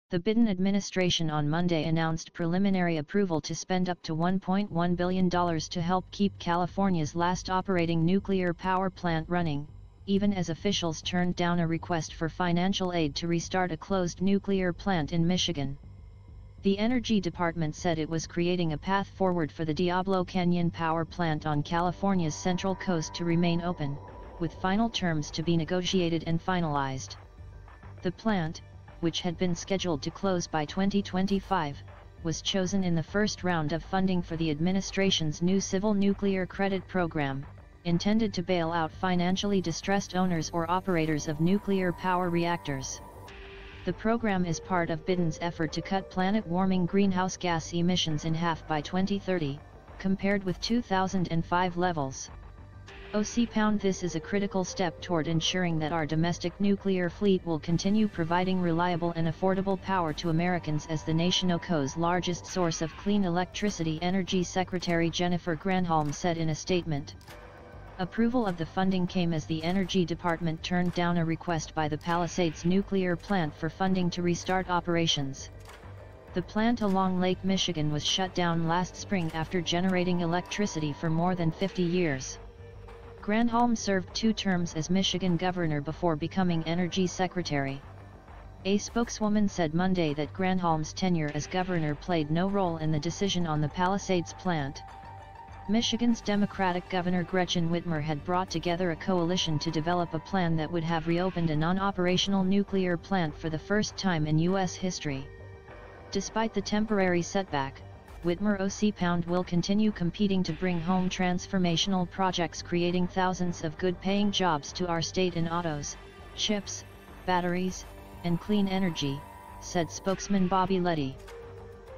The Biden administration on Monday announced preliminary approval to spend up to $1.1 billion to help keep California's last operating nuclear power plant running, even as officials turned down a request for financial aid to restart a closed nuclear plant in Michigan. The Energy Department said it was creating a path forward for the Diablo Canyon Power Plant on California's Central Coast to remain open, with final terms to be negotiated and finalized. The plant, which had been scheduled to close by 2025, was chosen in the first round of funding for the administration's new Civil Nuclear Credit Program, intended to bail out financially distressed owners or operators of nuclear power reactors. The program is part of Biden's effort to cut planet-warming greenhouse gas emissions in half by 2030, compared with 2005 levels. This is a critical step toward ensuring that our domestic nuclear fleet will continue providing reliable and affordable power to Americans as the nation's largest source of clean electricity, Energy Secretary Jennifer Granholm said in a statement. Approval of the funding came as the Energy Department turned down a request by the Palisades nuclear plant for funding to restart operations. The plant along Lake Michigan was shut down last spring after generating electricity for more than 50 years. Granholm served 2 terms as Michigan governor before becoming Energy Secretary. A spokeswoman said Monday that Granholm's tenure as governor played no role in the decision on the Palisades plant. Michigan's Democratic Governor Gretchen Whitmer had brought together a coalition to develop a plan that would have reopened a non-operational nuclear plant for the first time in U.S. history. Despite the temporary setback, Whitmer will continue competing to bring home transformational projects creating thousands of good-paying jobs to our state in autos, chips, batteries, and clean energy, said spokesman Bobby Letty.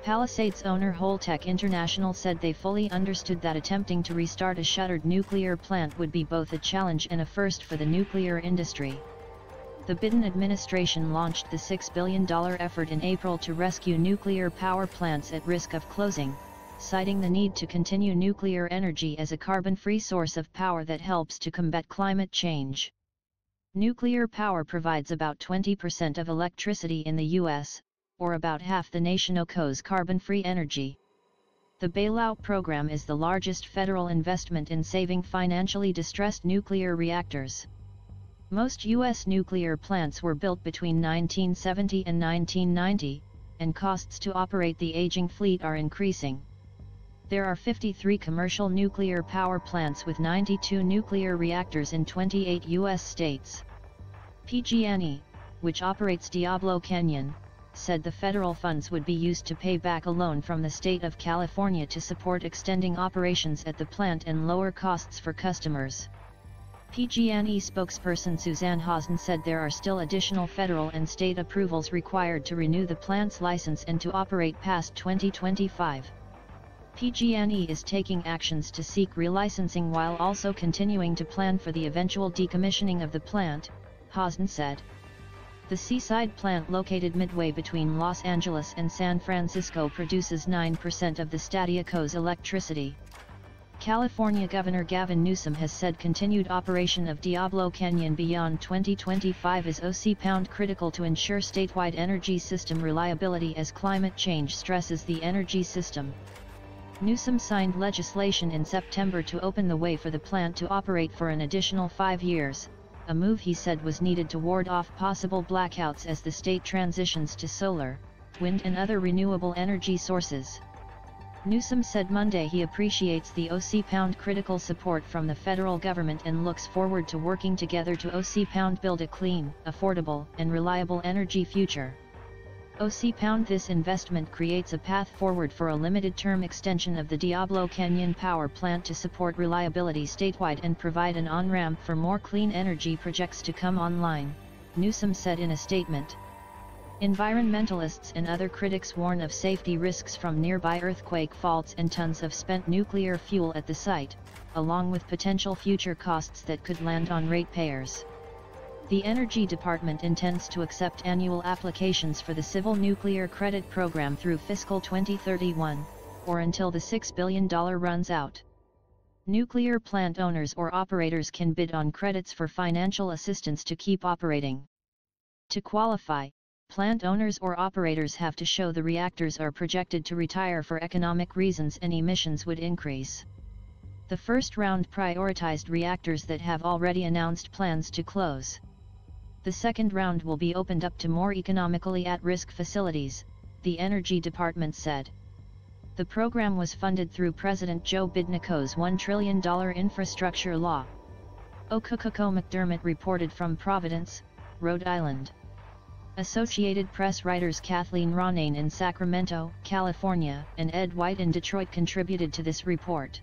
Palisades owner Holtec International said they fully understood that attempting to restart a shuttered nuclear plant would be both a challenge and a first for the nuclear industry. The Biden administration launched the $6 billion effort in April to rescue nuclear power plants at risk of closing, citing the need to continue nuclear energy as a carbon-free source of power that helps to combat climate change. Nuclear power provides about 20% of electricity in the U.S., or about half the nation's carbon-free energy. The bailout program is the largest federal investment in saving financially distressed nuclear reactors. Most U.S. nuclear plants were built between 1970 and 1990, and costs to operate the aging fleet are increasing. There are 53 commercial nuclear power plants with 92 nuclear reactors in 28 U.S. states. PG&E, which operates Diablo Canyon, said the federal funds would be used to pay back a loan from the state of California to support extending operations at the plant and lower costs for customers. PG&E spokesperson Suzanne Hausen said there are still additional federal and state approvals required to renew the plant's license and to operate past 2025. PG&E is taking actions to seek relicensing while also continuing to plan for the eventual decommissioning of the plant, Hausen said. The seaside plant located midway between Los Angeles and San Francisco produces 9% of the state's electricity. California Governor Gavin Newsom has said continued operation of Diablo Canyon beyond 2025 is critical to ensure statewide energy system reliability as climate change stresses the energy system. Newsom signed legislation in September to open the way for the plant to operate for an additional 5 years, a move he said was needed to ward off possible blackouts as the state transitions to solar, wind and other renewable energy sources. Newsom said Monday he appreciates the critical support from the federal government and looks forward to working together to build a clean, affordable, and reliable energy future. This investment creates a path forward for a limited-term extension of the Diablo Canyon Power Plant to support reliability statewide and provide an on-ramp for more clean energy projects to come online, Newsom said in a statement. Environmentalists and other critics warn of safety risks from nearby earthquake faults and tons of spent nuclear fuel at the site, along with potential future costs that could land on ratepayers. The Energy Department intends to accept annual applications for the Civil Nuclear Credit Program through fiscal 2031, or until the $6 billion runs out. Nuclear plant owners or operators can bid on credits for financial assistance to keep operating. To qualify, Plant owners or operators have to show the reactors are projected to retire for economic reasons and emissions would increase. The first round prioritized reactors that have already announced plans to close. The second round will be opened up to more economically at-risk facilities, the Energy Department said. The program was funded through President Joe Biden's $1 trillion infrastructure law. Okokoko McDermott reported from Providence, Rhode Island. Associated Press writers Kathleen Ronayne in Sacramento, California, and Ed White in Detroit contributed to this report.